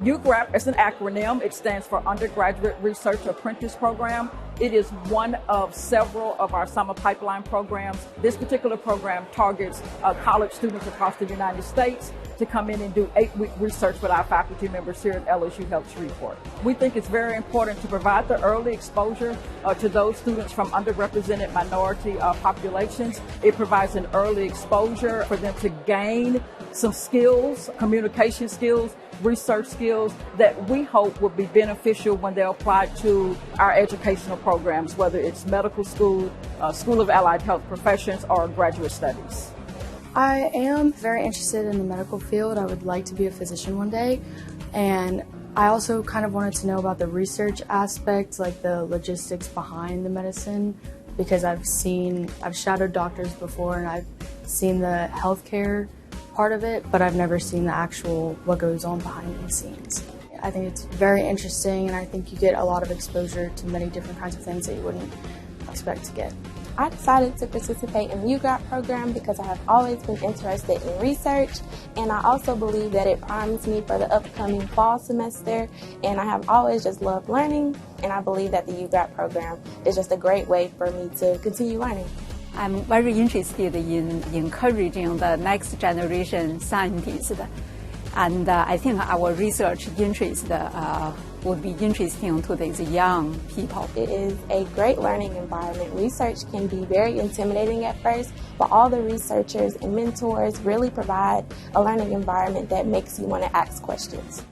UGRAP is an acronym. It stands for Undergraduate Research Apprentice Program. It is one of several of our summer pipeline programs. This particular program targets college students across the United States to come in and do 8-week research with our faculty members here at LSU Health Shreveport. We think it's very important to provide the early exposure to those students from underrepresented minority populations. It provides an early exposure for them to gain some skills, communication skills, research skills that we hope will be beneficial when they're applied to our educational programs, whether it's medical school, School of Allied Health Professions, or graduate studies. I am very interested in the medical field. I would like to be a physician one day, and I also kind of wanted to know about the research aspect, like the logistics behind the medicine, because I've shadowed doctors before and I've seen the healthcare part of it, but I've never seen the actual what goes on behind the scenes. I think it's very interesting, and I think you get a lot of exposure to many different kinds of things that you wouldn't expect to get. I decided to participate in the UGRAP program because I have always been interested in research, and I also believe that it primes me for the upcoming fall semester, and I have always just loved learning, and I believe that the UGRAP program is just a great way for me to continue learning. I'm very interested in encouraging the next generation scientists, and I think our research interest would be interesting to these young people. It is a great learning environment. Research can be very intimidating at first, but all the researchers and mentors really provide a learning environment that makes you want to ask questions.